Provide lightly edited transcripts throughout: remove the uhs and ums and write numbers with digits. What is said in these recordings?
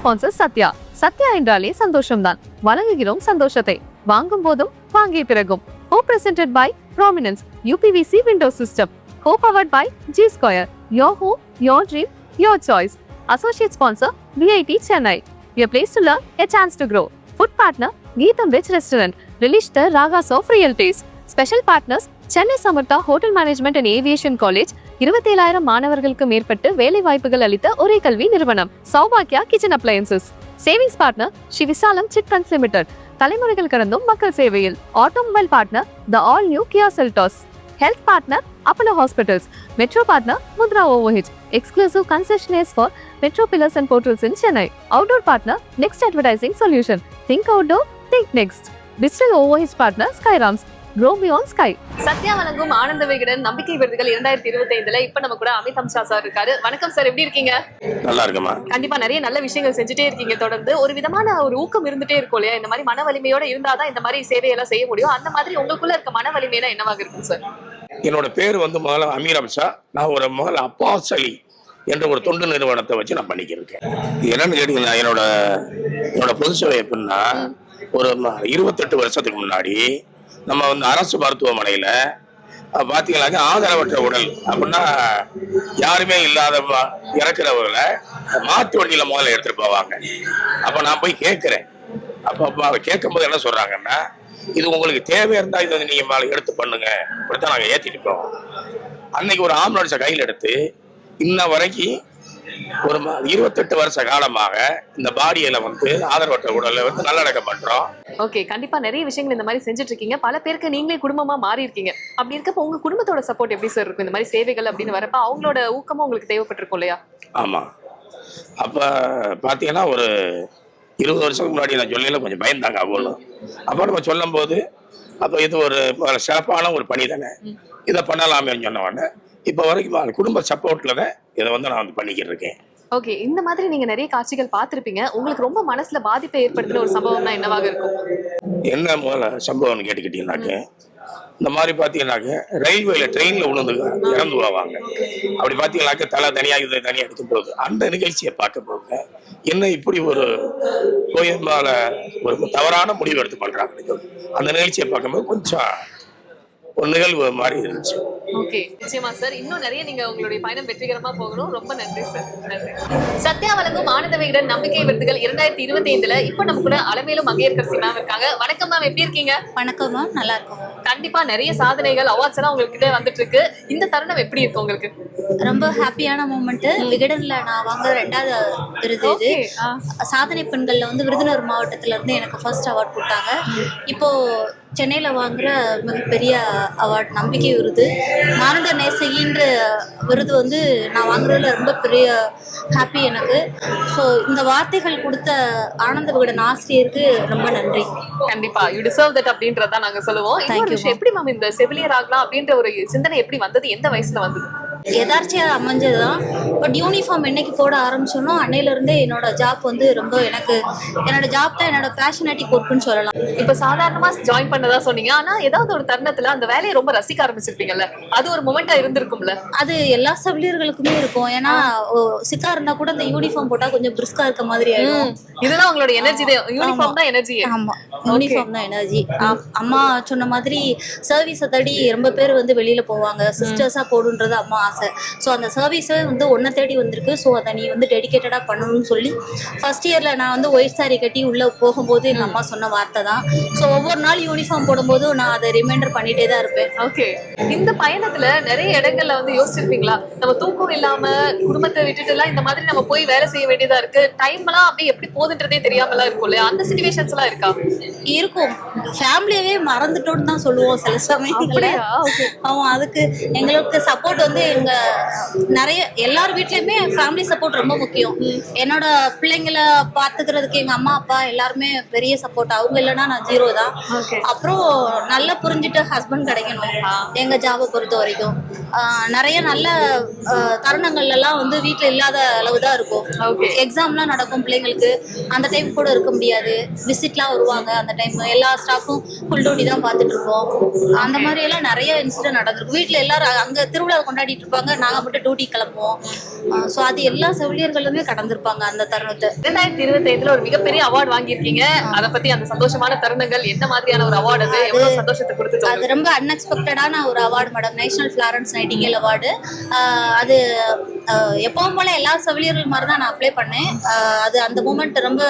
Sponsor Sathya. Sathya என்றாலே சந்தோஷம்தான். வழங்குகிறோம் சந்தோஷத்தை. வாங்கும் போதும் வாங்கிய பிறகும். Co-presented by Prominence UPVC Windows System. Co-powered by G Square. Your home, your dream, your choice. Associate sponsor VIT Chennai. A place to learn, a chance to grow. Food partner Geetham Veg Restaurant. Release the Ragas of Real Taste. Special partners Chennai Samartha Hotel Management and Aviation College. 27,000 மாணவர்களுக்கு மேற்பட்டு வேலை வாய்ப்புகள் அளித்த ஒரே கல்வி நிறுவனம். சௌபாக்கியா kitchen appliances. Savings partner Sri Visalam chit funds limited. தலைமுறைகள் கடந்தும் மக்கள் சேவையில். Automobile partner the all new Kia Seltos. Health partner Apollo hospitals. Metro partner Mudra OOH. Exclusive concessioners for metro pillars and portals in Chennai. Outdoor partner next advertising solution. Think outdoor, think next. Digital OOH partner Skyrams. Grow beyond sky. Sathya வழங்கும் ஆனந்த விகடன் நம்பிக்கை விருதுகள் 2025ல இப்ப நம்ம கூட Amit Amsa sir இருக்காரு. வணக்கம் sir, எப்படி இருக்கீங்க? நல்லா இருக்குமா. கண்டிப்பா நிறைய நல்ல விஷயங்கள் செஞ்சுட்டே இருக்கீங்க. தொடர்ந்து ஒரு விதமான ஒரு ஊக்கம் இருந்துட்டே இருக்கும் இல்லையா? இந்த மாதிரி மன வலிமையோட இருந்தாதான் இந்த மாதிரி சேவையெல்லாம் செய்ய முடியும். அந்த மாதிரி உங்களுக்குள்ள இருக்க மன வலிமைனா என்னவாக இருக்கும் சார்? என்னோட பேர் முதல்ல அமீர் அம்சா. நான் ஒரு முதல்ல அப்பாஸ் அலி என்ற ஒரு தொண்டு நிறுவனத்தை வச்சு நான் பண்ணிக்கிருக்கேன். என்னன்னு கேட்டீங்கன்னா, என்னோட பொது சேவை எப்படின்னா, ஒரு 28 வருஷத்துக்கு முன்னாடி நம்ம அரசு மருத்துவமனையில் பார்த்தீங்கன்னாக்க ஆதரவற்ற உடல் அப்படின்னா யாருமே இல்லாத இறக்குறவர்களை மாட்டு வண்டியில் முதல்ல எடுத்துகிட்டு போவாங்க. அப்போ நான் போய் கேட்குறேன். அப்போ கேட்கும்போது என்ன சொல்கிறாங்கன்னா, இது உங்களுக்கு தேவை இருந்தால் இதை நீங்கள் மேலே எடுத்து பண்ணுங்க, இப்படித்தான் நாங்கள் ஏற்றிட்டு போவோம். அன்னைக்கு ஒரு ஆம்புலன்ஸை கையில் எடுத்து இன்ன வரைக்கும் ஒரு 28 வருஷ காலமாக இந்த பாடியில ஆதரவற்ற உடலை நல்லடக்கம் பண்றோம். ஓகே, கண்டிப்பா நிறைய விஷயங்கள் இந்த மாதிரி செஞ்சுட்டு இருக்கீங்க. பல பேருக்கு நீங்களே குடும்பமா மாறி இருக்கீங்க. அப்படி இருக்கப்ப உங்க குடும்பத்தோட சப்போர்ட் எப்படி சார் இருக்கும்? இந்த மாதிரி சேவைகள் அப்படின்னு வரப்ப அவங்களோட ஊக்கமும் உங்களுக்கு தேவைப்பட்டிருக்கும் இல்லையா? ஆமா. அப்ப பாத்தீங்கன்னா ஒரு 20 வருஷத்துக்கு முன்னாடி நான் சொல்லல, கொஞ்சம் பயந்தாங்க அவங்களும். அப்ப நம்ம சொல்லும் போது அப்ப இது ஒரு சிறப்பான ஒரு பணி தானே, இதை பண்ணலாமே சொன்ன இப்ப வரைக்கும் குடும்ப சப்போர்ட்ல தான் இதை நான் பண்ணிக்கிட்டு இருக்கேன். ஓகே, இந்த மாதிரி நீங்க நிறைய காட்சிகள் பார்த்திருப்பீங்க. உங்களுக்கு ரொம்ப மனசுல பாதிப்பை ஏற்படுத்துற ஒரு சம்பவம்னா என்னவாக இருக்கும்? என்ன முதல்ல சம்பவம்னு கேட்டுக்கிட்டீங்கன்னாக்க, இந்த மாதிரி பாத்தீங்கன்னாக்க ரயில்வேல ட்ரெயின்ல விழுந்து இறந்து போவாங்க. அப்படி பாத்தீங்கன்னாக்க தலை தனியாக இதை தனியாக எடுக்கும் போது அந்த நிகழ்ச்சியை பார்க்க போங்க, என்ன இப்படி ஒரு கோயம்பால ஒரு தவறான முடிவு எடுத்து பண்றாங்க. அந்த நிகழ்ச்சியை பார்க்கும்போது கொஞ்சம் ஒரு நிகழ்வு மாதிரி இருந்துச்சு. ஓகே, நிச்சயமா சார். இன்னும் நிறைய நீங்க உங்களுடைய பயணம் வெற்றிகரமா போகணும். ரொம்ப நன்றி சார். நன்றி. சத்யா வழங்கும் ஆனந்த விகடன் நம்பிக்கை விருதுகள் 2025ல இப்ப நம்ம கூட அலமேலும் மங்கையர்கரசி மேம் இருக்காங்க. வணக்கம் மேம், எப்படி இருக்கீங்க? வணக்கம் மேம், நல்லா இருக்கும். கண்டிப்பா நிறைய சாதனைகள், அவார்ட்ஸ் எல்லாம் உங்ககிட்ட வந்துட்டு இருக்கு. இந்த தருணம் எப்படி இருக்கு உங்களுக்கு? ரொம்ப ஹாப்பியான மூமெண்ட். விகடன்ல நான் வாங்குற 2வது விருது இது. சாதனை பெண்கள்ல விருதுநகர் மாவட்டத்துல இருந்து எனக்கு ஃபர்ஸ்ட் அவார்ட் கொடுத்தாங்க. இப்போ சென்னையில வாங்குற மிகப்பெரிய அவார்ட் நம்பிக்கை விருது. மானுட நேசகின்ற விருது நான் வாங்குறதுல ரொம்ப பெரிய ஹாப்பி எனக்கு. ஸோ இந்த வார்த்தைகள் கொடுத்த ஆனந்த விகடன் ஆசிரியருக்கு ரொம்ப நன்றி. கண்டிப்பா யூ டிசர்வ் தட் அப்படின்றத நாங்க சொல்லுவோம். எப்படி மேம் இந்த செவிலியர் ஆகலாம் அப்படின்ற ஒரு சிந்தனை எப்படி வந்தது? எந்த வயசுல வந்தது? எதார்ச்சியாக அமைஞ்சதுதான். பட் யூனிஃபார்ம் என்னைக்கு போட ஆரம்பிச்சோன்னோ அன்னையிலேருந்தே என்னோட ஜாப் ரொம்ப என்னோட ஜாப் தான் என்னோட பேஷனேட்டிக் ஒர்க்குன்னு சொல்லலாம். இப்போ சாதாரணமா ஜாயின் பண்ணதா சொன்னீங்க, ஆனா ஏதாவது ஒரு தருணத்துல அந்த வேலையை ரொம்ப ரசிக்க ஆரம்பிச்சிருப்பீங்கல்ல, அது ஒரு மொமெண்டா இருந்திருக்கும்ல? அது எல்லா செவிலியர்களுக்குமே இருக்கும். ஏன்னா சிக்கா இருந்தா கூட அந்த யூனிஃபார்ம் போட்டா கொஞ்சம் பிரிஸ்கா இருக்க மாதிரி ஆயிடும். இதுதான் உங்களோட எனர்ஜி. யூனிஃபார்ம் தான் எனர்ஜி. ஆமா, யூனிஃபார்ம் தான் எனர்ஜி. அம்மா சொன்ன மாதிரி சர்வீஸை தேடி ரொம்ப பேர் வெளியில போவாங்க. சிஸ்டர்ஸா போடுன்றது அம்மா ஆசை. ஸோ அந்த சர்வீஸை ஒன்றை தேடி வந்திருக்கு. ஸோ அதை நீ டெடிக்கேட்டடாக பண்ணணும்னு சொல்லி ஃபர்ஸ்ட் இயரில் நான் ஒயிட் சாரி கட்டி உள்ளே போகும்போது எங்கள் அம்மா சொன்ன வார்த்தை தான். ஸோ ஒவ்வொரு நாள் யூனிஃபார்ம் போடும்போது நான் அதை ரிமைண்டர் பண்ணிகிட்டே தான் இருப்பேன். ஓகே, இந்த பயணத்தில் நிறைய இடங்கள்ல யோசிச்சிருப்பீங்களா, நம்ம தூக்கம் இல்லாமல் குடும்பத்தை விட்டுட்டுலாம் இந்த மாதிரி நம்ம போய் வேலை செய்ய வேண்டியதாக இருக்கு, டைம்லாம் அப்படியே எப்படி போகுதுன்றதே தெரியாமலாம் இருக்கும் இல்லையா? அந்த சிச்சுவேஷன்ஸ்லாம் இருக்கா? இருக்கும். ஃபேமிலியவே மறந்துட்டோன்னு தான் சொல்லுவோம் சில சமயங்கள். ஆமாம், அதுக்கு எங்களுக்கு சப்போர்ட் எங்க நிறைய எல்லார் வீட்லயுமே ஃபேமிலி சப்போர்ட் ரொம்ப முக்கியம். என்னோட பிள்ளைங்களை பாத்துக்கிறதுக்கு எங்க அம்மா அப்பா எல்லாருமே பெரிய சப்போர்ட். அவங்க இல்லைன்னா நான் ஜீரோ தான். அப்புறம் நல்லா புரிஞ்சுட்டு ஹஸ்பண்ட் கிடைக்கணும். எங்க ஜாபை பொறுத்த வரைக்கும் நிறைய நல்ல தருணங்கள் எல்லாம் வீட்டுல இல்லாத அளவு தான் இருக்கும். எக்ஸாம்லாம் நடக்கும் பிள்ளைங்களுக்கு, அந்த டைம் கூட இருக்க முடியாது. விசிட்லாம் வருவாங்க, அந்த டைம் எல்லா ஸ்டாஃபும் ஃபுல் டியூட்டி தான் பார்த்துட்டு இருப்போம். அந்த மாதிரி எல்லாம் நிறைய இன்சிடென்ட் நடந்திருக்கும். வீட்டுல எல்லாரும் அங்க திருவிழா கொண்டாடிட்டு இருப்பாங்க, நாங்க மட்டும் டியூட்டி கிளம்புவோம். ஸோ அது எல்லா செவிலியர்களுமே கடந்திருப்பாங்க அந்த தருணத்தை. 2025 ஒரு மிகப்பெரிய அவார்டு வாங்கியிருக்கீங்க. அத பத்தி அந்த சந்தோஷமான தருணங்கள் என்ன மாதிரியான ஒரு அவார்டு, அது எவ்வளவு சந்தோஷத்தை கொடுத்தது? அது ரொம்ப அன்எக்ஸ்பெக்டடான ஒரு award madam, national Florence Nightingale award. அது எப்பவும் போல எல்லா செவிலியர்கள் மாதிரி தான் நான் அப்ளை பண்ணேன். அது அந்த மூமெண்ட் ரொம்ப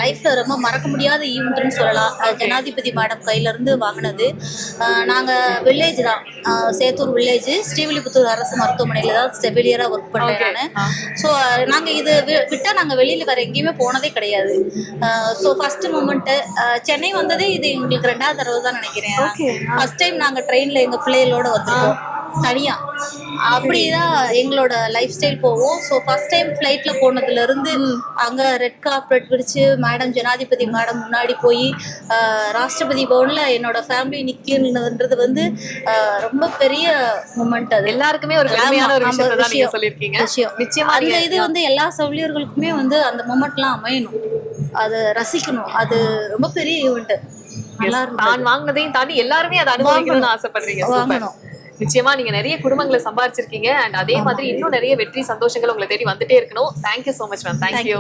லைஃப்ல ரொம்ப மறக்க முடியாத ஈவெண்ட்னு சொல்லலாம். ஜனாதிபதி மேடம் கையில இருந்து வாங்கினது. நாங்க வில்லேஜ் தான், சேத்தூர் வில்லேஜ், ஸ்ரீவில்லிபுத்தூர் அரசு மருத்துவமனையில தான் செவிலியரா ஒர்க் பண்றேன் நான். ஸோ நாங்க இது விட்டா நாங்க வெளியில வேற எங்கேயுமே போனதே கிடையாது. ஸோ ஃபர்ஸ்ட் மூமெண்ட் சென்னை வந்ததே இது எங்களுக்கு 2வது தடவை தான் நினைக்கிறேன். ஃபர்ஸ்ட் டைம் நாங்க ட்ரெயின்ல எங்க பிள்ளைகளோட வந்திருக்கோம் தனியா. அப்படிதான் எங்களோட லைஃப் ஸ்டைல் போவோம். ஸோ ஃபர்ஸ்ட் டைம் ஃப்ளைட்ல போனதுல இருந்து அங்க ரெட் கார்பெட் விரிச்சு மேடம், ஜனாதிபதி மேடம் முன்னாடி போய் ராஷ்டிரபதி பவன்ல என்னோட ஃபேமிலி நிற்கிறது வந்து ரொம்ப பெரிய மூமெண்ட். அது எல்லாருக்குமே ஒரு பெருமையான ஒரு விஷயம் தான் நீங்க சொல்லிருக்கீங்க. நிச்சயமா அந்த இது வந்து எல்லா செவிலியர்களுக்குமே வந்து அந்த மூமெண்ட்லாம் அமையணும், அதை ரசிக்கணும். அது ரொம்ப பெரிய ஈவெண்ட். நல்லா நான் வாங்கினதையும் தாண்டி எல்லாருமே அதை அனுபவிக்கணும்னு ஆசைப்படுறீங்க. நிச்சயமா நீங்க நிறைய குடும்பங்களை சம்பாதிச்சிருக்கீங்க. அண்ட் அதே மாதிரி இன்னும் நிறைய வெற்றி சந்தோஷங்கள் உங்களை தேடி வந்துட்டே இருக்கணும். Thank you so much ma'am. Thank you.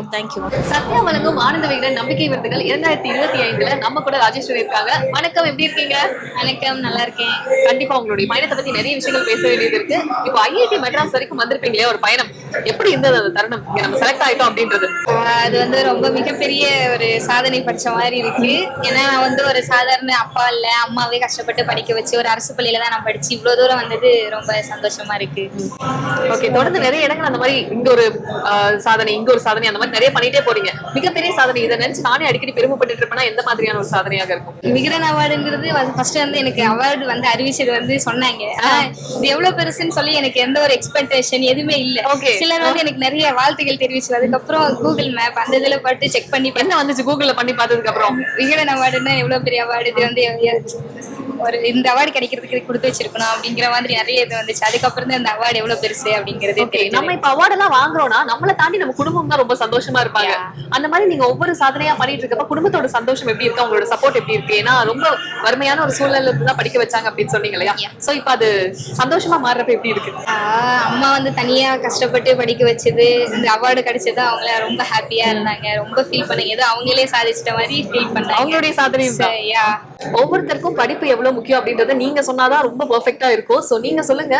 Sathya வழங்கும் ஆனந்த விகடன் நம்பிக்கை விருதுகள் 2025 நம்ம கூட ராஜேஸ்வரி இருக்காங்க. வணக்கம், எப்படி இருக்கீங்க? வணக்கம், நல்லா இருக்கேன். கண்டிப்பா உங்களுடைய பயணத்தை பத்தி நிறைய விஷயங்கள் பேச வேண்டியது இருக்கு. இப்போ ஐஐடி மெட்ராஸ் வரைக்கும் வந்திருப்பீங்களே, ஒரு பயணம் எப்படி இருந்தது? அந்த தருணம் இங்க நம்ம செலக்ட் ஆயிட்டோம் அப்படின்றது அது வந்து ரொம்ப மிகப்பெரிய ஒரு சாதனை படிச்ச மாதிரி இருக்கு. ஏன்னா நான் வந்து ஒரு சாதாரண அப்பா இல்ல, அம்மாவே கஷ்டப்பட்டு படிக்க வச்சு ஒரு அரசு பள்ளியில தான் நான் படிச்சு இவ்வளவு தூரம் வந்தது ரொம்ப சந்தோஷமா இருக்கு. ஓகே, தொடர்ந்து நிறைய இடங்கள் அந்த மாதிரி இங்க ஒரு சாதனை, இங்க ஒரு சாதனை, அந்த மாதிரி நிறைய பண்ணிட்டே போறீங்க. மிகப்பெரிய சாதனை இதை நினைச்சு நானே அடிக்கடி பெருமைப்பட்டு இருப்பேன்னா எந்த மாதிரியான ஒரு சாதனையாக இருக்கும்? விகடன் அவார்டுங்கிறது ஃபர்ஸ்ட் வந்து எனக்கு அவார்டு வந்து அறிவிச்சது வந்து சொன்னாங்க. இது எவ்வளவு பெருசுன்னு சொல்லி எனக்கு எந்த ஒரு எக்ஸ்பெக்டேஷன் எதுவுமே இல்ல. சிலர் வந்து எனக்கு நிறைய வாழ்த்துக்கள் தெரிவிச்சு, அதுக்கப்புறம் கூகுள் மேப் அந்த இதுல பட்டு செக் பண்ணி என்ன வந்துச்சு கூகுள்ல பண்ணி பார்த்ததுக்கு அப்புறம் விகடன் அவார்டுன்னா எவ்வளவு பெரிய அவார்டு, இது வந்து ஒரு இந்த அவார்டு கிடைக்கிறதுக்கு கொடுத்து வச்சிருக்கணும் அப்படிங்கிற மாதிரி நிறைய இது வந்துச்சு. அதுக்கப்புறம் தான் இந்த அவார்டு எவ்வளவு பெருசு அப்படிங்கிறது. நம்ம இப்ப அவார்டு எல்லாம் வாங்குறோம்னா நம்மள தாண்டி நம்ம குடும்பம் தான் ரொம்ப சந்தோஷமா இருப்பாங்க. அந்த மாதிரி நீங்க ஒவ்வொரு சாதனையா பண்ணிட்டு இருக்கப்ப குடும்பத்தோட சந்தோஷம் எப்படி இருக்கு, அவங்களோட சப்போர்ட் எப்படி இருக்கு? ஏன்னா ரொம்ப வறுமையான ஒரு சூழ்நிலை இருந்து தான் படிக்க வச்சாங்க அப்படின்னு சொன்னீங்க இல்லையா? சோ இப்ப அது சந்தோஷமா மாறுறப்ப எப்படி இருக்கு? அம்மா வந்து தனியா கஷ்டப்பட்டு படிக்க வச்சது, இந்த அவார்டு கிடைச்சது, அவங்க ரொம்ப ஹாப்பியா இருந்தாங்க, ரொம்ப ஃபீல் பண்ணாங்க. ஏதோ அவங்களே சாதிச்சிட்ட மாதிரி ஃபீல் பண்ணாங்க. அவங்களுடைய சாதனை. ஒவ்வொருத்தருக்கும் படிப்பு எவ்வளவு முக்கியம் அப்படின்றத நீங்க சொன்னாதான் ரொம்ப பெர்ஃபெக்ட்டா இருக்கும். சோ நீங்க சொல்லுங்க,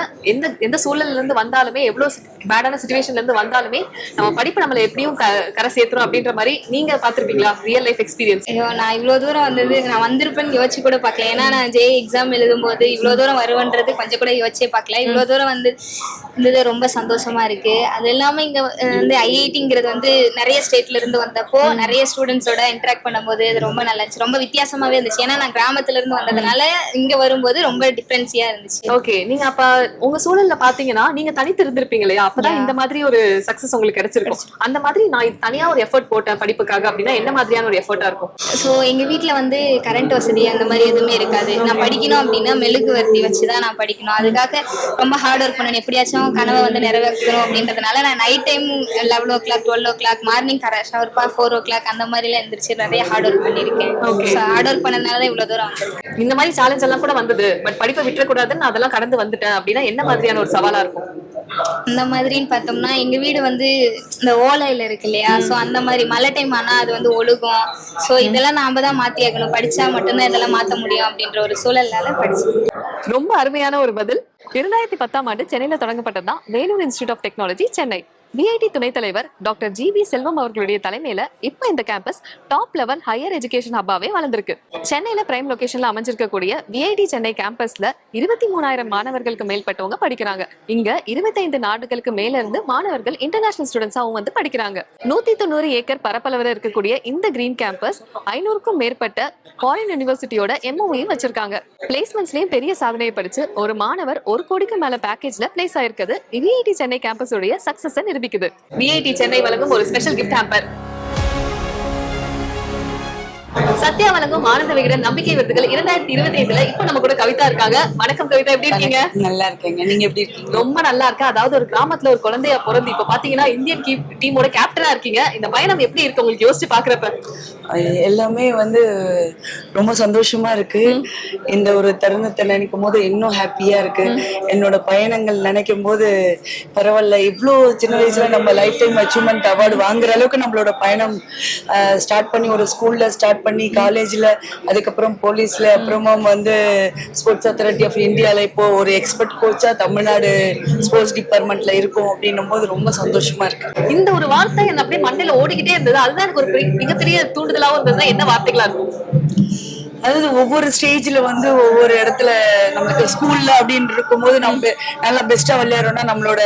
எந்த சூழல்ல இருந்து வந்தாலுமே, எவ்வளவு பேடான சிச்சுவேஷன்ல இருந்து வந்தாலுமே நம்ம படிப்பு நம்மள எப்படியும் கரை சேர்த்துரும் அப்படின்ற மாதிரி நீங்க பாத்திருப்பீங்களா ரியல் லைஃப் எக்ஸ்பீரியன்ஸ்? ஐயோ, நான் இவ்வளவு தூரம் வந்தது நான் வந்திருப்பேன்னு யோசிச்சு கூட பார்க்கல. ஏன்னா நான் ஜே எக்ஸாம் எழுதும் போது இவ்வளவு தூரம் வருவன்றது கொஞ்சம் கூட யோசிச்சே பார்க்கல. இவ்வளவு தூரம் வந்து இருந்தது ரொம்ப சந்தோஷமா இருக்கு. அது இல்லாம இங்க வந்து ஐஐடிங்கிறது வந்து நிறைய ஸ்டேட்ல இருந்து வந்தப்போ நிறைய ஸ்டூடெண்ட்ஸோட இன்டராக்ட் பண்ணும்போது அது ரொம்ப நல்லா இருந்துச்சு, ரொம்ப வித்தியாசமாவே இருந்துச்சு. ஏன்னா நான் கிராமத்துல இருந்து வந்ததுனால இங்க வரும்போது ரொம்ப டிஃபரன்ஸியா இருந்துச்சு. ஓகே, நீங்க அப்ப உங்க சூழல்ல பாத்தீங்கன்னா நீங்க தனித்து இருந்திருப்பீங்க இல்லையா? அப்பதான் இந்த மாதிரி ஒரு சக்சஸ் உங்களுக்கு கிடைச்சிருக்கும். அந்த மாதிரி நான் தனியா ஒரு எஃபர்ட் போட்டேன் படிப்புக்காக அப்படின்னா என்ன மாதிரியான ஒரு எஃபர்ட்டா இருக்கும்? ஸோ எங்க வீட்டுல வந்து கரண்ட் வசதி அந்த மாதிரி எதுவுமே இருக்காது. நான் படிக்கணும் அப்படின்னா மெழுகுவர்த்தி வச்சுதான் நான் படிக்கணும். அதுக்காக ரொம்ப ஹார்ட் ஒர்க் பண்ணணும், எப்படியாச்சும் கனவை வந்து நிறைவேற்றணும் அப்படின்றதுனால நான் night time 11 o'clock 12 o'clock morning ஷவர்ப்பா 4 o'clock அந்த மாதிரி எல்லாம் எந்திரிச்சு நிறைய ஹார்ட் ஒர்க் பண்ணிருக்கேன். ஹார்ட் ஒர்க் பண்ணதுனாலதான் இவ்வளவு தூரம் வந்திருக்கேன். இந்த மாதிரி சேலஞ்ச் எல்லாம் கூட வந்தது, பட் படிப்பை விட்டுறக்கூடாதுன்னு அதெல்லாம் கடந்து வந்துட்டேன் அப்படின்னா என்ன மாதிரியான ஒரு சவாலா இருக்கும்? இந்த மாதிரின்னு பார்த்தோம்னா எங்க வீடு வந்து இந்த ஓலையில இருக்கு இல்லையா? சோ அந்த மாதிரி மழை டைம் ஆனா அது வந்து ஒழுகும். சோ இதெல்லாம் நாம தான் மாத்தி ஆகணும், படிச்சா மட்டும்தான் இதெல்லாம் மாத்த முடியும் அப்படின்ற ஒரு சூழல்னால படிச்சு. ரொம்ப அருமையான ஒரு பதில். 2010ஆம் ஆண்டு சென்னையில தொடங்கப்பட்டதுதான் Vellore institute of technology Chennai. VIT துணைத் தலைவர் டாக்டர் ஜி.வி. செல்வம் அவர்களுடைய தலைமையில இப்ப இந்த campus top level higher education ஹப்பாவே வளர்ந்திருக்கு. சென்னையில பிரைம் லொகேஷன்ல அமைஞ்சிருக்கக்கூடிய விஐடி சென்னை கேம்பஸ்ல 23,000 மாணவர்களுக்கு மேற்பட்டவங்க படிக்கிறாங்க. இங்க 25 நாடுகளுக்கு மேல இருந்து மாணவர்கள் இன்டர்நேஷனல் ஸ்டூடெண்ட்ஸாவும் வந்து படிக்கிறாங்க. 190 ஏக்கர் பரப்பளவில் இருக்கக்கூடிய இந்த கிரீன் கேம்பஸ் 500க்கும் மேற்பட்ட ஃபாரின் யூனிவர்சிட்டியோட எம்ஓயும் வச்சிருக்காங்க. பிளேஸ்மெண்ட்ஸ்லயும் பெரிய சாதனையை படிச்சு ஒரு மாணவர் 1 கோடிக்கு மேல பேக்கேஜ்ல பிளேஸ் ஆயிருக்குது விஐடி சென்னை கேம்பஸோடைய சக்சஸ் நிரூபிக்குது. விஐடி சென்னை வழங்கும் ஒரு ஸ்பெஷல் கிஃப்ட் ஹேம்பர். சத்யா வழங்கும் ஆனந்த விகடன் நம்பிக்கை விருதுகள் 2025 இப்ப நம்ம கூட கவிதா இருக்காங்க. வணக்கம் கவிதா, எப்படி இருக்கீங்க? நல்லா இருக்கேங்க, நீங்க எப்படி இருக்கீங்க? ரொம்ப நல்லா இருக்கேன். அதாவது ஒரு கிராமத்துல ஒரு குழந்தையா பிறந்து இப்ப பாத்தீங்கன்னா இந்தியன் டீமோட கேப்டனா இருக்கீங்க. இந்த பயணம் எப்படி இருக்கு உங்களுக்கு யோசிச்சு பாக்குறப்ப? எல்லாமே வந்து ரொம்ப சந்தோஷமா இருக்கு. இந்த ஒரு தருணத்தை நினைக்கும் போது இன்னும் ஹாப்பியா இருக்கு. என்னோட பயணங்கள் நினைக்கும் போது பரவாயில்ல, இவ்வளோ சின்ன வயசுல நம்ம லைஃப் டைம் அச்சீவ்மெண்ட் அவார்டு வாங்குற அளவுக்கு நம்மளோட பயணம் ஸ்டார்ட் பண்ணி ஒரு ஸ்கூல்ல ஸ்டார்ட் பண்ணி காலேஜ்ல, அதுக்கப்புறம் போலீஸ்ல, அப்புறமா வந்து ஸ்போர்ட்ஸ் அத்தாரிட்டி ஆஃப் இந்தியால இப்போ ஒரு எக்ஸ்பர்ட் கோச்சா தமிழ்நாடு ஸ்போர்ட்ஸ் டிபார்ட்மெண்ட்ல இருக்கும் அப்படின்னும் போது ரொம்ப சந்தோஷமா இருக்கு. இந்த ஒரு வார்த்தை என்ன அப்படியே மண்டையில ஓடிக்கிட்டே இருந்தது. அதுதான் எனக்கு ஒரு மிகப்பெரிய தூண்டுதலாவும் இருந்ததுன்னா என்ன வார்த்தைகளா இருக்கும்? அதாவது ஒவ்வொரு ஸ்டேஜ்ல வந்து ஒவ்வொரு இடத்துல நமக்கு ஸ்கூல்ல அப்படின்னு இருக்கும்போது நம்ம நல்லா பெஸ்டா விளையாடுறோம்னா நம்மளோட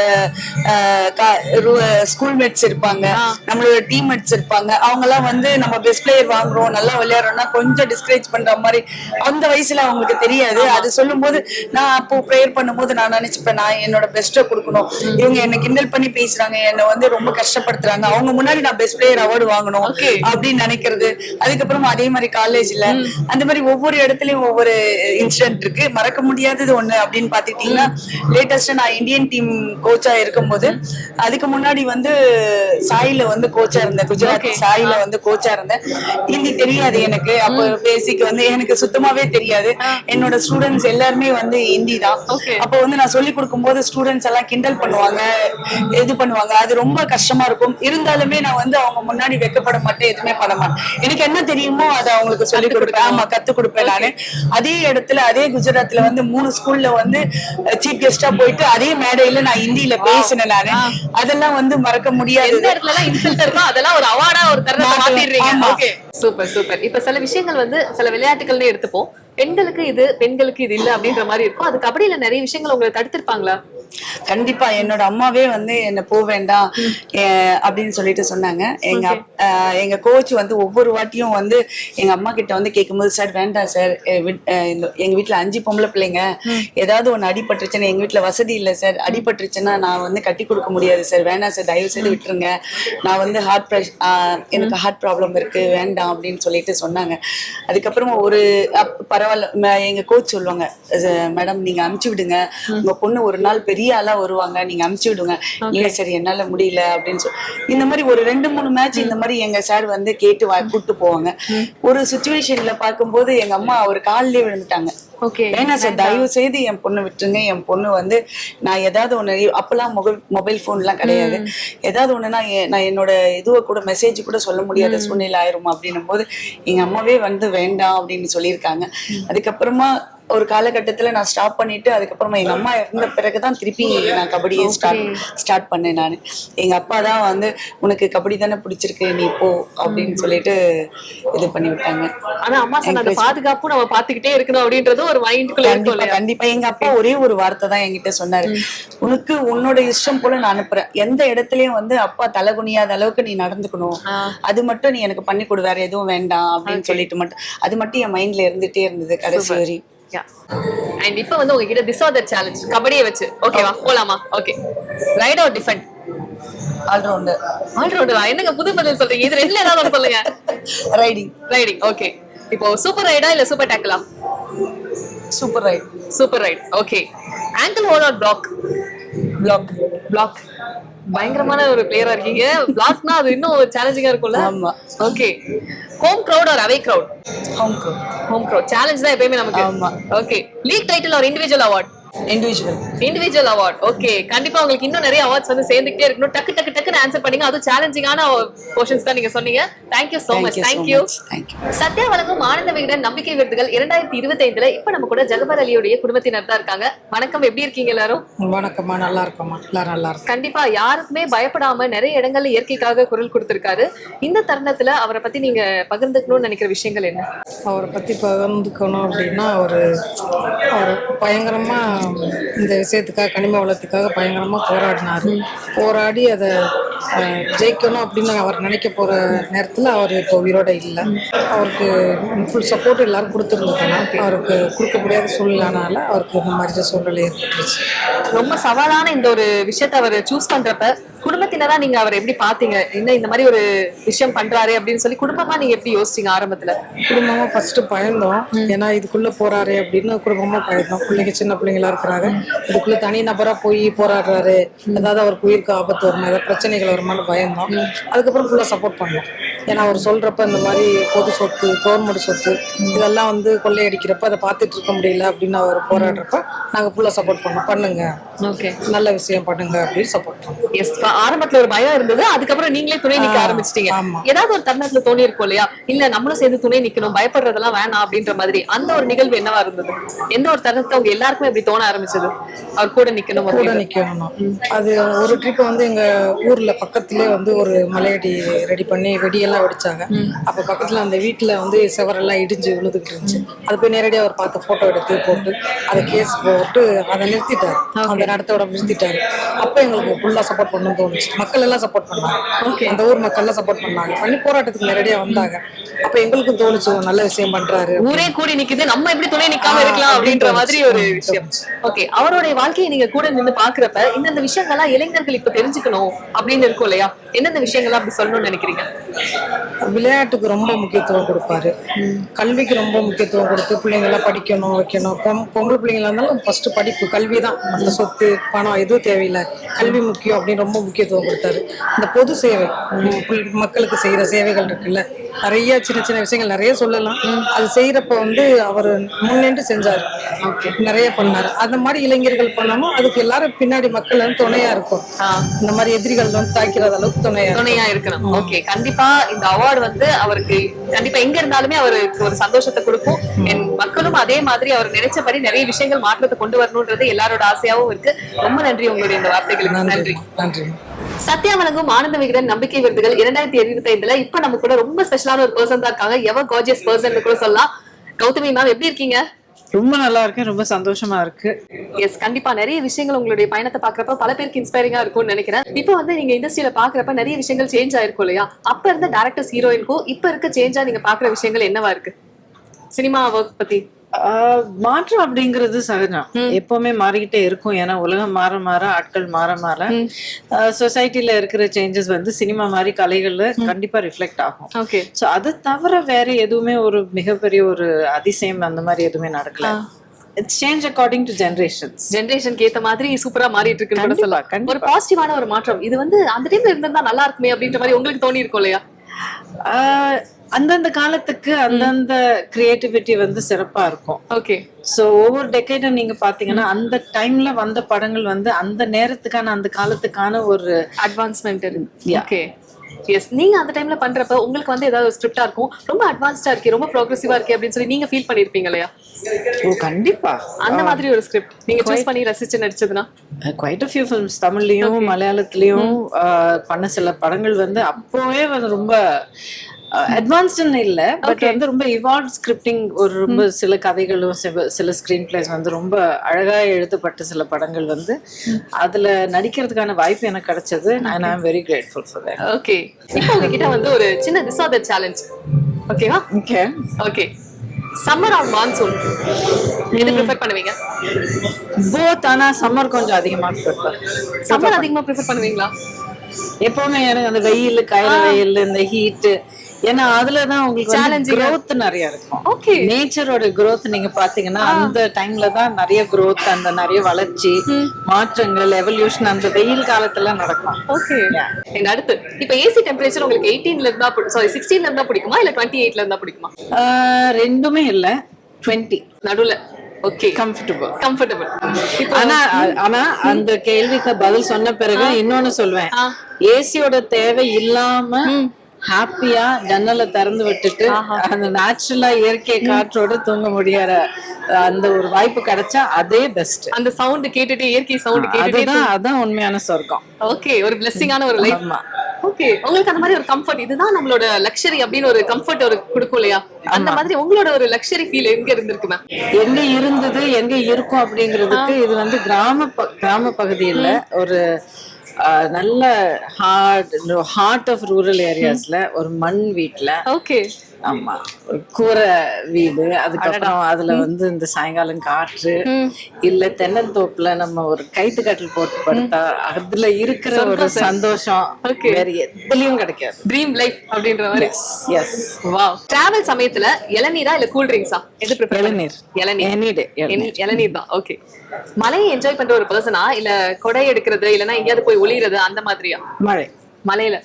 ஸ்கூல் மேட்ஸ் இருப்பாங்க, நம்மளோட டீம் மேட்ஸ் இருப்பாங்க. அவங்க எல்லாம் வந்து நம்ம பெஸ்ட் பிளேயர் வாங்குறோம், நல்லா விளையாடுறோம்னா கொஞ்சம் டிஸ்கரேஜ் பண்ற மாதிரி அந்த வயசுல அவங்களுக்கு தெரியாது. அது சொல்லும் போது நான் அப்போ ப்ரேயர் பண்ணும்போது நான் நினைச்சுப்பேன், நான் என்னோட பெஸ்ட்டை கொடுக்கணும். இவங்க என்ன கிண்டல் பண்ணி பேசுறாங்க, என்னை வந்து ரொம்ப கஷ்டப்படுத்துறாங்க, அவங்க முன்னாடி நான் பெஸ்ட் பிளேயர் அவார்டு வாங்கணும் அப்படின்னு நினைக்கிறது. அதுக்கப்புறம் அதே மாதிரி காலேஜ்ல அந்த மாதிரி ஒவ்வொரு இடத்துலயும் ஒவ்வொரு இன்சிடென்ட் இருக்கு. மறக்க முடியாதது ஒண்ணு அப்படின்னு பாத்துட்டீங்கன்னா, லேட்டஸ்டா நான் இந்தியன் டீம் கோச்சா இருக்கும்போது அதுக்கு முன்னாடி வந்து சாயில வந்து கோச்சா இருந்தேன், குஜராத் சாயில வந்து கோச்சா இருந்தேன். ஹிந்தி தெரியாது எனக்கு, அப்போ பேசிக் வந்து எனக்கு சுத்தமாவே தெரியாது. என்னோட ஸ்டூடெண்ட்ஸ் எல்லாருமே வந்து ஹிந்தி தான். அப்போ வந்து நான் சொல்லி கொடுக்கும் போது ஸ்டூடெண்ட்ஸ் எல்லாம் கிண்டல் பண்ணுவாங்க, இது பண்ணுவாங்க. அது ரொம்ப கஷ்டமா இருக்கும். இருந்தாலுமே நான் வந்து அவங்க முன்னாடி வெக்கப்பட மாட்டேன், எதுவுமே பண்ண மாட்டேன். எனக்கு என்ன தெரியுமோ அதை அவங்களுக்கு சொல்லி கொடுப்பேன். ஆமா, கத்து கொடுப்பேன் நானு. அதே இடத்துல அதே குஜராத்ல வந்து 3 ஸ்கூல்ல வந்து சீஃப் கெஸ்டா போயிட்டு அதே மேடையில நான் ஹிந்தியில பேசினேன் நானு. அதெல்லாம் வந்து மறக்க முடியாது. அதெல்லாம் ஒரு அவார்டா ஒரு தருணத்தை மாத்திடுறீங்க. Okay, super super. இப்ப சில விஷயங்கள் வந்து சில விளையாட்டுகள்னு எடுத்துப்போம். பெண்களுக்கு இது, பெண்களுக்கு இது இல்ல அப்படின்ற மாதிரி இருக்கும். அது கபடியில நிறைய விஷயங்கள் உங்களை தடுத்திருப்பாங்களா? கண்டிப்பா. என்னோட அம்மாவே வந்து என்ன போக வேண்டாம் அப்படின்னு சொல்லிட்டு சொன்னாங்க. எங்க கோச் வந்து ஒவ்வொரு வாட்டியும் வந்து எங்க அம்மா கிட்ட வந்து கேட்கும்போது, சார் வேண்டாம் சார், எங்க வீட்டுல 5 பொம்பளை பிள்ளைங்க, ஏதாவது ஒண்ணு அடிபட்டுருச்சுன்னா, எங்க வீட்டுல வசதி இல்லை சார், அடிபட்டுருச்சுன்னா நான் வந்து கட்டி கொடுக்க முடியாது சார், வேண்டாம் சார், தயவு செய்து விட்டுருங்க, நான் வந்து எனக்கு ஹார்ட் ப்ராப்ளம் இருக்கு, வேண்டாம் அப்படின்னு சொல்லிட்டு சொன்னாங்க. அதுக்கப்புறமா ஒரு பரவாயில்ல, எங்க கோச் சொல்லுவாங்க, மேடம் நீங்க அனுப்பிச்சு விடுங்க, உங்க பொண்ணு ஒரு நாள் பெரிய ஆளா வருவாங்க, நீங்க அனுப்பிச்சு விடுங்க. இல்ல சரி என்னால முடியல அப்படின்னு சொல்லி இந்த மாதிரி ஒரு 2-3 மேட்ச் இந்த மாதிரி எங்க சார் வந்து கேட்டு கூட்டு போவாங்க. ஒரு சிச்சுவேஷன்ல பார்க்கும்போது எங்க அம்மா ஒரு காலிலே விழுந்துட்டாங்க. வேணா சார், தயவு செய்து என் பொண்ணு விட்டுருங்க, என் பொண்ணு வந்து நான் ஏதாவது ஒண்ணு, அப்பெல்லாம் மொபைல் போன் எல்லாம் கிடையாது, ஏதாவது ஒண்ணுன்னா நான் என்னோட இதுவை கூட மெசேஜ் கூட சொல்ல முடியாத சூழ்நிலை ஆயிரும் அப்படின்னும் போது எங்க அம்மாவே வந்து வேண்டாம் அப்படின்னு சொல்லியிருக்காங்க. அதுக்கப்புறமா ஒரு காலகட்டத்துல நான் ஸ்டாப் பண்ணிட்டு, அதுக்கப்புறமா எங்க அம்மா இறந்த பிறகுதான் திருப்பி நான் கபடியை ஸ்டார்ட் பண்ணேன். நான் எங்க அப்பா தான் வந்து உனக்கு கபடி தானே பிடிச்சிருக்கு, நீ போ அப்படின்னு சொல்லிட்டு இது பண்ணி விட்டாங்க. ஆனா அம்மா சொன்ன பாதுகாப்பு நம்ம பாத்துக்கிட்டே இருக்கணும் அப்படின்றது ஒரு மைண்டுக்குள்ள கண்டிப்பா கண்டிப்பா. எங்க அப்பா ஒரே ஒரு வார்த்தை தான் என்கிட்ட சொன்னாரு, உனக்கு உன்னோட இஷ்டம் போல நான் அனுப்புறேன், எந்த இடத்துலயும் வந்து அப்பா தலைகுனியாத அளவுக்கு நீ நடந்துக்கணும், அது மட்டும் நீ எனக்கு பண்ணி கொடு, வேற எதுவும் வேண்டாம் அப்படின்னு சொல்லிட்டு மட்டும் அது மட்டும் என் மைண்ட்ல இருந்துட்டே இருந்தது கடைசி வரை. அண்ட் இப்போ வந்து உங்ககிட்ட திஸ் ஆர் தி சேலஞ்ச் கபடியை வச்சு, ஓகேவா போலாமா? Okay, raid or defend? Allrounder. Allrounder என்னங்க புது பதில் சொல்றீங்க? இது ரெண்டுல ஏதாவது ஒன்னு சொல்லுங்க. ரைடிங். ஓகே, இப்போ சூப்பர் ரைடா இல்ல சூப்பர் டேக்கிளா? Super raid. Okay, ankle hold or block? பயங்கரமான ஒரு பிளேயரா இருக்கீங்க. பிளாக்னா அது இன்னும் சேலஞ்சிங்கா இருக்கும்ல? ஆமா. Okay, home crowd or away crowd? Home crowd. Challenge தான் எப்பவுமே நமக்கு. ஆமா. Okay, league title or individual award? Individual award. Okay, கண்டிப்பா உங்களுக்கு இன்னும் நிறைய அவார்ட்ஸ் வந்து சேர்ந்துட்டே இருக்கணும். டக்குன்னு ஆன்சர் பண்ணீங்க. அது சேலஞ்சிங்கான क्वेश्चंस தான் நீங்க சொன்னீங்க. Thank you so much. Thank you. Sathya வழங்கும் ஆனந்த விகடன் நம்பிக்கை விருதுகள் 2025 இப்ப நம்ம கூட ஜகபர் அலியோட குடும்பத்தினர் தான் இருக்காங்க. வணக்கம், எப்படி இருக்கீங்க எல்லாரும்? வணக்கம்மா, நல்லா இருக்கோம்மா, எல்லாரும் நல்லா இருக்கும். கண்டிப்பா யாருக்குமே பயப்படாம நிறைய இடங்கள்ல இயற்கைக்காக குரல் கொடுத்திருக்காரு. இந்த தருணத்துல அவரை பத்தி நீங்க பகிர்ந்துக்கணும்னு நினைக்கிற விஷயங்கள் என்ன? அவரை பத்தி பகிர்ந்துக்கணும் அப்படின்னா, அவர் பயங்கரமா இந்த விஷயத்துக்காக, கனிம வளத்துக்காக பயங்கரமா போராடி அதை ஜெயிக்கணும் அப்படின்னு அவர் நினைக்க போற நேரத்துல அவர் இப்போ உயிரோட இல்லை. அவருக்கு ஃபுல் சப்போர்ட் எல்லாரும் கொடுத்துருந்துருக்காங்க. அவருக்கு கொடுக்க முடியாத சூழ்நிலைனால அவருக்கு இந்த மாதிரி சூழ்நிலை ஏற்பட்டுருச்சு. ரொம்ப சவாலான இந்த ஒரு விஷயத்த அவர் சூஸ் பண்றப்ப குடும்பத்தினரா நீங்க அவரை எப்படி பாத்தீங்க? என்ன இந்த மாதிரி ஒரு விஷயம் பண்றாரு அப்படின்னு சொல்லி குடும்பமா நீங்க எப்படி யோசிச்சீங்க ஆரம்பத்துல? குடும்பமா ஃபர்ஸ்ட் பயந்தோம். ஏன்னா இதுக்குள்ள போறாரு அப்படின்னு குடும்பமா பயந்தோம். பிள்ளைங்க சின்ன பிள்ளைங்களா இருக்கிறாங்க, இதுக்குள்ள தனி நபரா போய் போராடுறாரு, ஏதாவது அவருக்கு உயிருக்கு ஆபத்து வருமா, ஏதாவது பிரச்சனைகள் வருமானு பயந்தோம். அதுக்கப்புறம் ஃபுல்லா சப்போர்ட் பண்ணோம். ஏன்னா அவர் சொல்றப்ப இந்த மாதிரி பொது சொத்து, கவர்மெண்ட் சொத்து இதெல்லாம் வந்து கொள்ளையடிக்கிறப்ப அதை பார்த்துட்டு இருக்க முடியல அப்படின்னு அவர் போராடுறப்ப நாங்க ஃபுல்லா சப்போர்ட் பண்ணோம். பண்ணுங்க, ஓகே, நல்ல விஷயம் பண்ணுங்க அப்படின்னு சப்போர்ட் பண்ணோம். எஸ். ஆரம்பத்துல ஒரு பயம் இருந்தது, அதுக்கப்புறம் நீங்களே துணை நிக்க ஆரம்பிச்சிட்டீங்க. ஆமா. ஏதாவது ஒரு தருணத்துல தோணி இருக்கும் இல்லையா, இல்ல நம்மளும் சேர்ந்து துணை நிக்கணும், பயப்படுறதெல்லாம் வேணாம் அப்படின்ற மாதிரி? அந்த ஒரு நிகழ்வு என்னவா இருந்தது? எந்த ஒரு தருணத்தை உங்க எல்லாருக்குமே இப்படி தோண ஆரம்பிச்சது, அவர் கூட நிக்கணும் கூட அப்படின்னு? நிக்கணும். அது ஒரு ட்ரிப் வந்து எங்க ஊர்ல பக்கத்திலே வந்து ஒரு மலையடி ரெடி பண்ணி வெடியெல்லாம் வெடிச்சாங்க. அப்ப பக்கத்துல அந்த வீட்டுல வந்து செவரெல்லாம் இடிஞ்சு விழுதுகிட்டு இருந்துச்சு. அது போய் நேரடியா அவர் பார்த்து போட்டோ எடுத்து போட்டு அதை கேஸ் போட்டு அதை நிறுத்திட்டாரு, அந்த நடத்தோட நிறுத்திட்டாரு. அப்ப எங்களுக்கு ஃபுல்லா சப்போர்ட் பண்ணணும்னு தோணுச்சு. மக்கள் எல்லாம் சப்போர்ட் பண்ணாங்க, அந்த ஊர் மக்கள் எல்லாம் சப்போர்ட் பண்ணாங்க, பண்ணி போராட்டத்துக்கு நேரடியா வந்தாங்க. அப்ப எங்களுக்கும் தோணுச்சு ஒரு நல்ல விஷயம் பண்றாரு, ஊரே கூடி நிக்குது, நம்ம எப்படி துணை நிக்காம இருக்கலாம் அப்படின்ற மாதிரி ஒரு விஷயம். ஓகே, அவருடைய வாழ்க்கையை நீங்க கூட நின்று பாக்குறப்ப இந்தந்த விஷயங்கள்லாம் இளைஞர்கள் இப்ப தெரிஞ்சுக்கணும் அப்படின்னு இருக்கும் இல்லையா, எந்தெந்த விஷயங்கள்லாம் அப்படி சொல்லணும்னு நினைக்கிறீங்க? விளையாட்டுக்கு ரொம்ப முக்கியத்துவம் கொடுப்பாரு, கல்விக்கு ரொம்ப முக்கியத்துவம் கொடுத்து பிள்ளைங்க எல்லாம் படிக்கணும் வைக்கணும். பொம்பளை பிள்ளைங்களா இருந்தாலும் ஃபர்ஸ்ட் படிப்பு, கல்வி தான். அந்த சொத்து பணம் எதுவும் தேவையில்லை, கல்வி முக்கியம் அப்படின்னு ரொம்ப முக்கியத்துவம் கொடுத்தாரு. இந்த பொது சேவை, மக்களுக்கு செய்யற சேவைகள் இருக்குல்ல, நிறைய சின்ன சின்ன விஷயங்கள் நிறைய சொல்லலாம். அது செய்யறப்ப வந்து அவர் முன்னின்று செஞ்சாரு, நிறைய பண்ணாரு. அந்த மாதிரி இளைஞர்கள் பண்ணணும், அதுக்கு எல்லாரும் பின்னாடி மக்கள் வந்து துணையா இருக்கும். இந்த மாதிரி எதிரிகள் வந்து தாக்கிறது அளவுக்கு துணையா இருக்கணும். ஓகே, கண்டிப்பா இந்த அவார்டு வந்து அவருக்கு கண்டிப்பா எங்க இருந்தாலுமே அவருக்கு ஒரு சந்தோஷத்தை கொடுக்கும். என் மக்களும் அதே மாதிரி அவர் நினைச்சபடி நிறைய விஷயங்கள் மாற்றத்தை கொண்டு வரணும்ன்றது எல்லாரோட ஆசையாவும் இருக்கு. ரொம்ப நன்றி உங்களுடைய இந்த வார்த்தைகளுக்கு. நன்றி. நன்றி. சத்யா வழங்கும் ஆனந்த விகடன் நம்பிக்கை விருதுகள் 2025 இப்ப நம்ம கூட ரொம்ப ஸ்பெஷலான ஒரு பர்சன் தான் இருக்காங்க. எவர் கார்ஜியஸ் பர்சன் கூட சொல்லலாம். கௌதமி மேம், எப்படி இருக்கீங்க? ரொம்ப நல்லா இருக்கு, ரொம்ப சந்தோஷமா இருக்கு. எஸ், கண்டிப்பா நிறைய விஷயங்கள் உங்களுடைய பயணத்தை பாக்குறப்ப பல பேருக்கு இன்ஸ்பைரிங்கா இருக்கும்னு நினைக்கிறேன். இப்போ வந்து நீங்க இண்டஸ்ட்ரியில பாக்குறப்ப நிறைய விஷயங்கள் சேஞ்ச் ஆயிருக்கும் இல்லையா, அப்ப இருந்த டைரக்டர்ஸ் ஹீரோயினுக்கும் இப்ப இருக்க சேஞ்சா நீங்க பாக்குற விஷயங்கள் என்னவா இருக்கு சினிமா ஒர்க் பத்தி? மாற்றம் அப்படிங்கிறது சகஜம், எப்பவுமே மாறிக்கிட்டே இருக்கும். ஏன்னா உலகம் மாற மாற, ஆட்கள் மாற மாற, சொசைட்டில இருக்கிற சேஞ்சஸ் வந்து சினிமா மாதிரி கலைகள்ல கண்டிப்பா ரிஃப்ளெக்ட் ஆகும். ஓகே, சோ அது தவிர வேற எதுவுமே ஒரு மிகப்பெரிய ஒரு அதிசயம் அந்த மாதிரி எதுவுமே நடக்கல. It's change according to generations. ஜெனரேஷனுக்கு ஏத்த மாதிரி சூப்பரா மாறிட்டு இருக்குன்னு சொல்லலாம். ஒரு பாசிட்டிவான ஒரு மாற்றம் இது வந்து அந்த டைம்ல இருந்தா நல்லா இருக்குமே அப்படின்ற மாதிரி உங்களுக்கு தோணி இருக்கும் இல்லையா? அந்தந்த காலத்துக்கு அந்தந்த கிரியேட்டிவிட்டி வந்து சிறப்பா இருக்கும். ஓகே, சோ ஒவ்வொரு டெக்கேடும் நீங்க பாத்தீங்கன்னா அந்த டைம்ல வந்த படங்கள் வந்து அந்த நேரத்துக்கான அந்த காலத்துக்கான ஒரு அட்வான்ஸ்மெண்ட் இருக்கு. Okay, yes. நீங்க அந்த டைம்ல பண்றப்ப உங்களுக்கு வந்து ஏதாவது ஒரு ஸ்கிரிப்டா இருக்கும், ரொம்ப அட்வான்ஸ்டா இருக்கு, ரொம்ப ப்ரோக்ரெசிவா இருக்கு அப்படின்னு சொல்லி நீங்க ஃபீல் பண்ணிருப்பீங்க இல்லையா? கண்டிப்பா அந்த மாதிரி ஒரு ஸ்கிரிப்ட் நீங்க சூஸ் பண்ணி ரசிச்சு நடிச்சதுனா? குவைட் a few films தமிழ்லயும் மலையாளத்திலயும் பண்ண சில படங்கள் வந்து அப்போவே வந்து ரொம்ப அட்வான்ஸ்டுன்னு இல்லை, பட் வந்து ரொம்ப இவால்வ் ஸ்கிரிப்டிங், ஒரு ரொம்ப சில கதைகளும் சில ஸ்கிரீன் பிளேஸ் வந்து ரொம்ப அழகா எழுதப்பட்ட சில படங்கள் வந்து அதுல நடிக்கிறதுக்கான வாய்ப்பு எனக்கு கிடைச்சது. and I am very grateful for that. Okay, இப்போ உங்ககிட்ட வந்து ஒரு சின்ன this or that challenge. ஓகேவா? Okay okay, summer or monsoon எது ப்ரிஃபர் பண்ணுவீங்க? போத். ஆனா சம்மர் கொஞ்சம் அதிகமா ப்ரிஃபர். சம்மர் அதிகமா ப்ரிஃபர் பண்ணுவீங்களா? எப்பவுமே எனக்கு அந்த வெயில், காயில வெயில், இந்த ஹீட், ஏன்னா அதுலதான் உங்களுக்கு growth நிறைய இருக்கும். ஓகே, நேச்சரோட growth நீங்க பாத்தீங்கன்னா அந்த டைம்ல தான் நிறைய growth, அந்த நிறைய வளர்ச்சி, மாற்றங்கள், எவல்யூஷன் அந்த வெயில் காலத்துல நடக்கும். ஓகே, எங்க அடுத்து இப்போ ஏசி டெம்பரேச்சர் உங்களுக்கு 18ல இருந்தா 16ல இருந்தா பிடிக்குமா இல்ல 28ல இருந்தா பிடிக்குமா? ரெண்டுமே இல்ல, 20 நடுவுல. Okay, comfortable. ஆனா அந்த கேள்விக்கு பதில் சொன்ன பிறகு இன்னொன்னு சொல்வேன், ஏசியோட தேவை இல்லாம ஹாப்பியா ஜன்னலை திறந்து விட்டுட்டு அந்த நேச்சுரலா இயற்கை காற்றோட தூங்க முடியாத அந்த ஒரு வாய்ப்பு கிடைச்சா அதே பெஸ்ட். அந்த சவுண்ட் கேட்டுட்டு, இயற்கை சவுண்ட் கேட்டுட்டு, அதான் உண்மையான சொர்க்கம். ஓகே, ஒரு பிளெஸிங்கான ஒரு லைஃப். ஓகே, உங்களுக்கு அந்த மாதிரி ஒரு கம்ஃபர்ட், இதுதான் நம்மளோட லக்ஸரி அப்படின்னு ஒரு கம்ஃபர்ட் ஒரு கொடுக்கும் இல்லையா, அந்த மாதிரி உங்களோட ஒரு லக்ஸரி ஃபீல் எங்க இருந்திருக்கு மேம்? எங்க இருந்தது, எங்க இருக்கும் அப்படிங்கிறதுக்கு இது வந்து கிராம பகுதியில ஒரு நல்ல ஹார்ட் ஆஃப் ரூரல் ஏரியாஸ்ல ஒரு மண் வீட்ல. ஓகே, ஆமா, ஒரு கூரை வீடு, அதுக்கப்புறம் அதுல வந்து இந்த சாயங்காலம் காற்று, இல்ல தென்னந்தோப்புல நம்ம ஒரு கைத்து கட்டில் போட்டு படுத்தா அதுல இருக்கிற ஒரு சந்தோஷம் வேற எதுலயும் கிடைக்காது. ட்ரீம் லைஃப் அப்படின்ற மாதிரி. எஸ். வாவ். டிராவல் சமயத்துல இளநீரா இல்ல கூல் ட்ரிங்க்ஸா எது ப்ரிஃபர்? இளநீர். Any day, இளநீர். இளநீர் தான். ஓகே. மலையை என்ஜாய் பண்ற ஒரு பர்சனா இல்ல கொடை எடுக்கிறது இல்லனா எங்கயாவது போய் ஒளியறது அந்த மாதிரியா? மழை. மலையில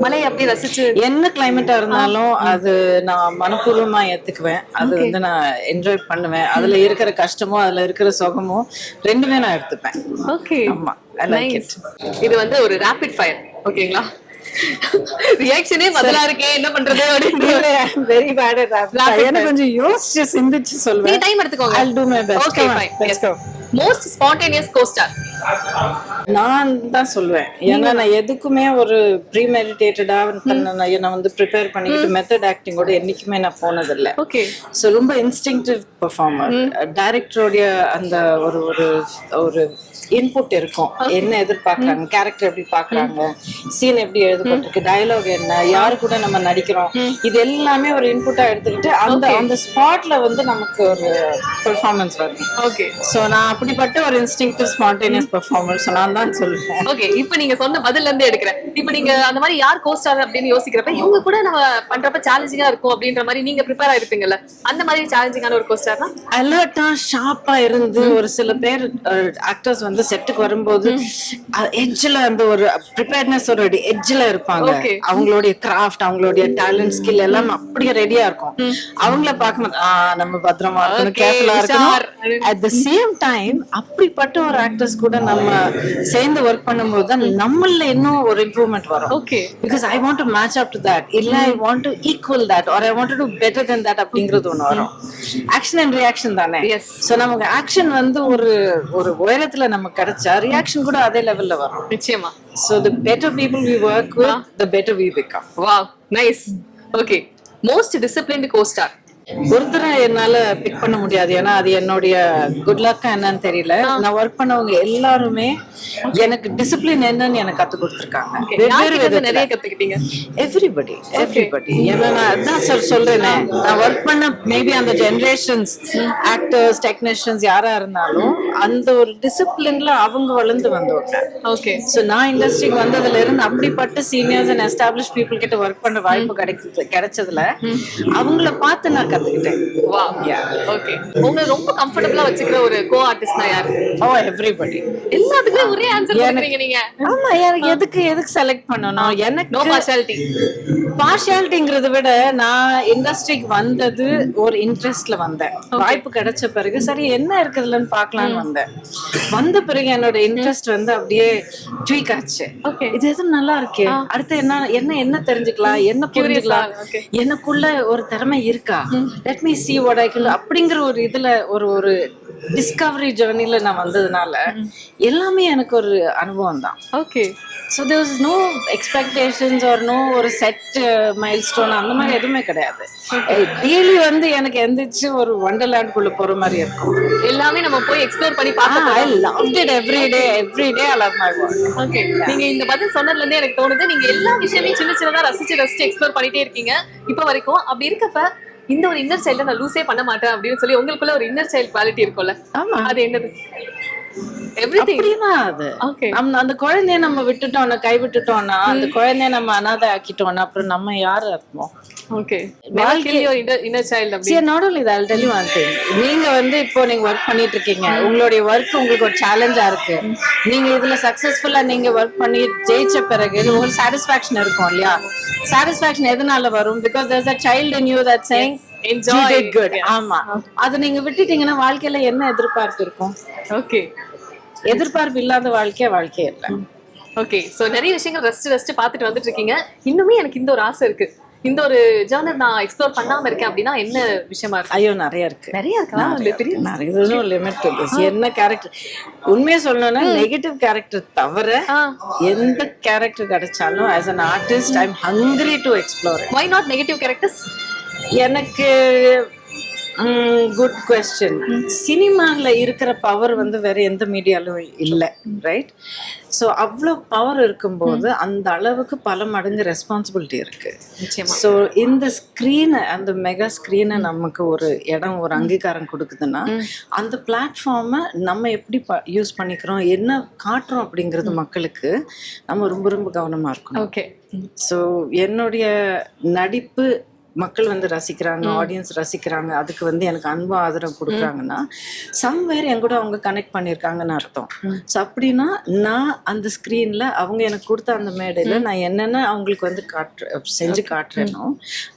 மலையை அப்படியே ரசிச்சு என்ன கிளைமேட்டா இருந்தாலும் அது நான் மனப்பூர்வமா ஏத்துக்குவேன். அது வந்து நான் என்ஜாய் பண்ணுவேன். அதுல இருக்கிற கஷ்டமும் அதுல இருக்கிற சுகமும் ரெண்டுமே நான் எடுத்துப்பேன். ஓகே. ஆமா, I like it. இது வந்து ஒரு ரேபிட் ஃபயர். ஓகேங்களா? ரியாக்ஷனே பதிலா இருக்கே, என்ன பண்றது அப்படின்னு. Very bad at that. எனக்கு கொஞ்சம் யோசிச்சு சிந்திச்சு சொல்வேன். நீங்க டைம் எடுத்துக்கோங்க. I'll do my best. Okay, fine. Let's go. Most spontaneous co-star நான் தான் சொல்லுவேன். ஏன்னா நான் எதுக்குமே ஒரு ப்ரீமெடிடேட்டடா நான் வந்து ப்ரிப்பேர் பண்ணிக்கிட்டு மெத்தட் ஆக்டிங்கோட என்னைக்குமே நான் போனதில்லை. ஓகே. ஸோ ரொம்ப இன்ஸ்டிங்டிவ் பெர்ஃபார்மர். டைரக்டருடைய அந்த ஒரு ஒரு ஒரு இன்புட் இருக்கும். என்ன எதிர்பார்க்கறாங்க, கேரக்டர் எப்படி பாக்குறாங்க, சீன் எப்படி எழுதப்பட்டிருக்கு, டயலாக் என்ன, யாரு கூட நம்ம நடிக்கிறோம், இது எல்லாமே ஒரு இன்புட்டா எடுத்துக்கிட்டு அந்த அந்த ஸ்பாட்ல வந்து நமக்கு ஒரு பெர்ஃபார்மன்ஸ் வரும். ஓகே. சோ நான் அப்படிப்பட்ட ஒரு இன்ஸ்டிங்டிவ் ஸ்பான்டேனியஸ் பெர்ஃபார்மன்ஸ் நான் தான் சொல்லுவேன். ஓகே. இப்போ நீங்க சொன்ன பதில்ல இருந்து எடுக்கிறேன். இப்போ நீங்க அந்த மாதிரி யார் கோஸ்டார் அப்படின்னு யோசிக்கிறப்ப இவங்க கூட நம்ம பண்றப்ப சேலஞ்சிங்கா இருக்கும் அப்படின்ற மாதிரி நீங்க ப்ரிப்பேர் ஆயிருப்பீங்கல்ல, அந்த மாதிரி சேலஞ்சிங்கான ஒரு கோஸ்டார்னா? அலர்ட்டா ஷார்ப்பா இருந்து ஒரு சில பேர் ஆக்டர்ஸ் வந்து செட்டுக்கு வரும்போது எட்ஜ்ல அந்த ஒரு ப்ரிப்பேர்ட்னஸ் ஒரு எட்ஜ்ல இருப்பாங்க. அவங்களுடைய கிராஃப்ட், அவங்களுடைய டேலண்ட், ஸ்கில் எல்லாம் அப்படியே ரெடியா இருக்கும். அவங்கள பார்க்கும்போது நம்ம பத்திரமா இருக்கணும், கேர்ஃபுல்லா இருக்கணும். அட் தி சேம் டைம் அப்படிப்பட்ட ஒரு ஆக்டர்ஸ் கூட நம்ம சேர்ந்து ஒர்க் பண்ணும்போது தான் நம்மள இன்னும் ஒரு இம்ப்ரூவ்மெண்ட் வரும். Okay. Because I want to match up to that, இல்ல I want to equal that, or I want to do better than that அப்படிங்கிறது ஒன்று வரும். ஆக்ஷன் அண்ட் ரியாக்ஷன் தானே. சோ நமக்கு ஆக்ஷன் வந்து ஒரு ஒரு உயரத்துல நமக்கு கிடைச்சா ரியாக்ஷன் கூட அதே லெவல்ல வரும். நிச்சயமா. So the better people we work with, the better we become. Wow, nice. Okay. Most disciplined co-star. ஒருத்தரை என்னால பிக் பண்ண முடியாது. ஏன்னா அது என்னுடைய குட் லக்கா என்னன்னு தெரியல. நான் ஒர்க் பண்ணவங்க எல்லாருமே எனக்கு டிசிப்ளின் என்னன்னு எனக்கு கத்து கொடுத்துருக்காங்க. நிறைய கத்துக்கிட்டீங்க. எவ்ரிபடி. ஏன்னா நான் அதான் சொல்றேனே, நான் ஒர்க் பண்ண மேபி அந்த ஜெனரேஷன்ஸ் ஆக்டர்ஸ், டெக்னீஷியன்ஸ் யாரா இருந்தாலும் அந்த ஒரு டிசிப்ளின்ல அவங்க வளர்ந்து வந்தவங்க. ஓகே. சோ நான் இண்டஸ்ட்ரிக்கு வந்ததுல இருந்து அப்படிப்பட்ட சீனியர்ஸ் அண்ட் எஸ்டாப்ளிஷ் பீப்புள் கிட்ட ஒர்க் பண்ண வாய்ப்பு கிடைச்சதுல அவங்கள பார்த்து நான் கத்துக்கிட்டேன். ஓகே. உங்க ரொம்ப கம்ஃபர்ட்டபிளா வச்சுக்கிற ஒரு கோ ஆர்டிஸ்ட்னா யாரு? எவ்ரிபடி. எல்லாத்துக்குமே ஒரே ஆன்சர் கொடுக்குறீங்க நீங்க. ஆமா, எனக்கு எதுக்கு செலக்ட் பண்ணனும்? எனக்கு நோ பார்ஷியாலிட்டிங்கிறத விட நான் இண்டஸ்ட்ரிக்கு வந்தது ஒரு இன்ட்ரெஸ்ட்ல வந்தேன். வாய்ப்பு கிடைச்ச பிறகு சரி என்ன இருக்குதுன்னு பார்க்கலாம்னு வந்தேன். வந்த பிறகு என்னோட இன்ட்ரெஸ்ட் வந்து அப்படியே ட்வீக் ஆச்சு. இது எதுவும் நல்லா இருக்கே, அடுத்து என்ன தெரிஞ்சுக்கலாம், என்ன புரிஞ்சுக்கலாம், எனக்குள்ள ஒரு திறமை இருக்கா, let me see what I can do அப்படிங்கிற ஒரு இதுல ஒரு டிஸ்கவரி ஜர்னில நான் வந்ததுனால எல்லாமே எனக்கு ஒரு அனுபவம் தான். Okay. So there was no expectations or no ஒரு செட் மைல்ஸ்டோன் அந்த மாதிரி எதுவுமே கிடையாது. டெய்லி வந்து எனக்கு எந்திரிச்சு ஒரு வண்டர்லேண்ட் குள்ள போற மாதிரி இருக்கும். எல்லாமே நம்ம போய் எக்ஸ்ப்ளோர் பண்ணி பார்க்க. I loved it every day I love my work. Okay. நீங்க இந்த பதில் சொன்னதுல இருந்தே எனக்கு தோணுது நீங்க எல்லா விஷயமே சின்னதா ரசிச்சு எக்ஸ்ப்ளோர் பண்ணிட்டே இருக்கீங்க இப்ப வரைக்கும். அப்படி இருக்கப்ப இந்த ஒரு இன்னர் சைல்ட நான் லூஸே பண்ண மாட்டேன் அப்படின்னு சொல்லி உங்களுக்குள்ள ஒரு இன்னர் சைல்ட் குவாலிட்டி இருக்கும்ல, அது என்னது? அந்த குழந்தைய நம்ம விட்டுட்டோம்னா, கை விட்டுட்டோம்னா, அந்த குழந்தைய நம்ம அனாதை ஆக்கிட்டோம்னா அப்புறம் நம்ம யாரு இருப்போம்? நீங்க வந்து இப்போ நீங்க ஒர்க் பண்ணிட்டு இருக்கீங்க, உங்களுடைய ஒர்க் உங்களுக்கு ஒரு சேலஞ்சா இருக்கு, நீங்க இதுல சக்சஸ்ஃபுல்லா நீங்க ஒர்க் பண்ணி ஜெயிச்ச பிறகு உங்களுக்கு சாட்டிஸ்பாக்சன் இருக்கும் இல்லையா? சாட்டிஸ்பாக்சன் எதனால வரும்? Because there's a child in you that's saying enjoy it good. ஆமா, அது நீங்க விட்டுட்டீங்கன்னா வாழ்க்கையில என்ன எதிர்பார்ப்பு இருக்கும்? ஓகே. எதிர்பார்ப்பு இல்லாத வாழ்க்கை இல்ல. ஓகே. சோ நிறைய விஷயங்கள் ரசிச்சு பார்த்துட்டு வந்துட்டு இருக்கீங்க. இன்னுமே எனக்கு இந்த ஒரு ஆசை இருக்கு, இந்த ஒரு ஜர்னர் நான் எக்ஸ்ப்ளோர் பண்ணாம இருக்கேன் அப்படின்னா என்ன விஷயமா இருக்கு? ஐயோ நிறைய இருக்கு. என்ன கேரக்டர் உண்மையா சொல்லணும்னா நெகட்டிவ் கேரக்டர் தவிர எந்த கேரக்டர் கிடைச்சாலும் as an artist I'm hungry to explore it. Why not negative characters? எனக்கு குட் கொஸ்டின். சினிமால இருக்கிற பவர் வந்து வேற எந்த மீடியாலும் இல்லை, ரைட்? ஸோ அவ்வளோ பவர் இருக்கும்போது அந்த அளவுக்கு பல மடங்கு ரெஸ்பான்சிபிலிட்டி இருக்கு. ஸோ இந்த ஸ்க்ரீனை, அந்த மெகா ஸ்க்ரீனை நமக்கு ஒரு இடம், ஒரு அங்கீகாரம் கொடுக்குதுன்னா அந்த பிளாட்ஃபார்மை நம்ம எப்படி யூஸ் பண்ணிக்கிறோம், என்ன காட்டுறோம் அப்படிங்கிறது மக்களுக்கு நம்ம ரொம்ப ரொம்ப கவனமா இருக்கணும். ஓகே. ஸோ என்னுடைய நடிப்பு மக்கள் வந்து ரசிக்கிறாங்க, ஆடியன்ஸ் ரசிக்கிறாங்க, அதுக்கு வந்து எனக்கு அன்பு ஆதரவு கொடுக்குறாங்கன்னா சம்வேர் என் கூட அவங்க கனெக்ட் பண்ணியிருக்காங்கன்னு அர்த்தம். ஸோ அப்படின்னா நான் அந்த ஸ்க்ரீனில் அவங்க எனக்கு கொடுத்த அந்த மேடையில் நான் என்னென்ன அவங்களுக்கு வந்து செஞ்சு காட்டுறேனோ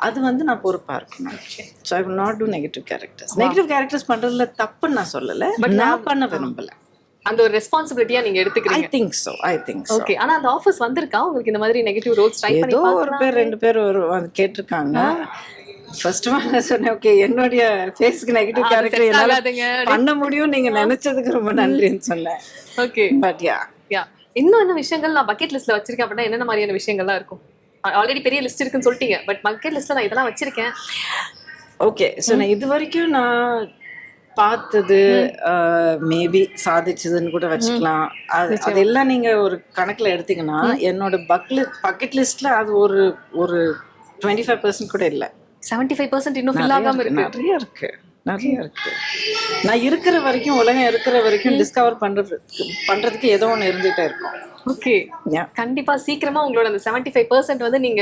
அது வந்து நான் பொறுப்பாக இருக்கணும். So I will not do negative characters பண்ணுறதுல தப்புன்னு நான் சொல்லலை, பட் நான் பண்ண விரும்பலை. அந்த ஒரு ரெஸ்பான்சிபிலிட்டியா நீங்க எடுத்துக்கிறீங்க. I think so. ஓகே. ஆனா அந்த ஆஃபர்ஸ் வந்திருக்கா உங்களுக்கு இந்த மாதிரி நெகட்டிவ் ரோல்ஸ் ட்ரை பண்ணி ஏதோ ஒரு பேர் 2 பேர் கேட்டிருக்காங்க. ஃபர்ஸ்ட் நான் சொன்னேன் ஓகே, என்னுடைய ஃபேஸ்க்கு நெகட்டிவ் கேரக்டர் என்னால பண்ண முடியும் நீங்க நினைச்சதுக்கு ரொம்ப நன்றின்னு சொன்னேன். ஓகே. பட் யா இன்னும் என்ன விஷயங்கள் நான் பக்கெட் லிஸ்ட்ல வச்சிருக்கேன் அப்படின்னா என்னென்ன மாதிரியான விஷயங்கள்லாம் இருக்கும்? ஆல்ரெடி பெரிய லிஸ்ட் இருக்குன்னு சொல்லிட்டீங்க, பட் பக்கெட் லிஸ்ட்ல நான் இதெல்லாம் வச்சிருக்கேன். ஓகே. ஸோ நான் இது வரைக்கும் நான் பார்த்தது மேபி சாதிச்சதுன்னு கூட வச்சுக்கலாம். அதெல்லாம் நீங்க ஒரு கணக்குல எடுத்தீங்கன்னா என்னோட பக்கெட் லிஸ்ட்ல அது ஒரு 25% கூட இல்லை. 75% இன்னும் ஃபில் ஆகாம இருக்கு. நிறைய இருக்கு. நான் இருக்கிற வரைக்கும், உலகம் இருக்கிற வரைக்கும் டிஸ்கவர் பண்றதுக்கு ஏதோ ஒன்று இருந்துகிட்டே இருக்கும். ஓகே. கண்டிப்பா சீக்கிரமா உங்களோட அந்த 75% வந்து நீங்க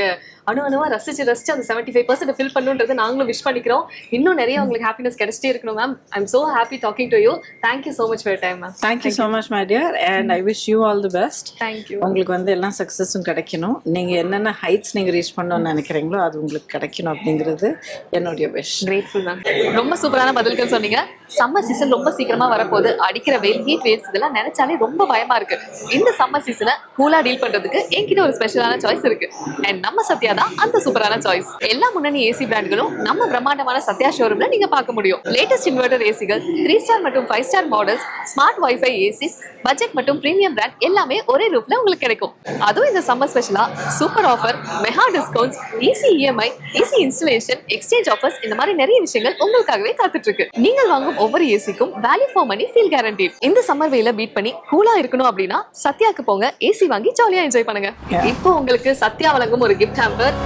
அணுவா ரசிச்சு அந்த 75% ஃபில் பண்ணுன்றது நாங்களும் விஷ் பண்ணிக்கிறோம். இன்னும் நிறைய உங்களுக்கு ஹாப்பினஸ் கிடைச்சிட்டே இருக்கணும் ma'am. I am so happy talking to you. Thank you so much for your time ma'am. Thank you so much my dear, and I wish you all the best. Thank you. உங்களுக்கு வந்து எல்லா சக்சஸும் கிடைக்கணும். நீங்க என்னென்ன heights நீங்க reach பண்ணணும்னு நினைக்கிறீங்களோ அது உங்களுக்கு கிடைக்கணும் அப்படிங்கிறது என்னுடைய விஷ். Grateful ma'am. ரொம்ப சூப்பரான பதில்கள் சொன்னீங்க. சம்மர் சீசன் ரொம்ப சீக்கிரமா வரப்போகுது. அடிக்கிற வெயில், ஹீட் வேவ்ஸ் இதெல்லாம் நினைச்சாலே ரொம்ப பயமா இருக்கு. இந்த சம்மர் சீசனை கூலா டீல் பண்றதுக்கு என்கிட்ட ஒரு ஸ்பெஷலான சாய்ஸ் இருக்கு. அண்ட் நம்ம சத்யா தான் அந்த சூப்பரான சாய்ஸ். எல்லா முன்னணி ஏசி பிராண்டுகளும் நம்ம பிரம்மாண்டமான சத்யா ஷோரூம்ல நீங்க பார்க்க முடியும். லேட்டஸ்ட் இன்வெர்டர் ஏசிகள், 3 ஸ்டார் மற்றும் 5 star models, smart wifi ACs, budget மற்றும் பிரீமியம் பிராண்ட் எல்லாமே ஒரே ரூஃப்ல உங்களுக்கு கிடைக்கும். அதுவும் இந்த சம்மர் ஸ்பெஷலா super offer, mega discounts, easy EMI, easy installation, exchange offers, இந்த மாதிரி நிறைய விஷயங்கள் உங்களுக்காகவே காத்துட்டு இருக்கு. நீங்கள் வாங்கும் ஒவ்வொரு ஏசிக்கும் value for money feel guaranteed. இந்த சம்மர் வெயில பீட் பண்ணி கூலா இருக்கணும் அப்படின்னா சத்யாக்கு போங்க, ஏசி வாங்கி ஜாலியா என்ஜாய் பண்ணுங்க. இப்போ உங்களுக்கு சத்யா வழங்கும் ஒரு கிஃப்ட் ஹாம்பர்.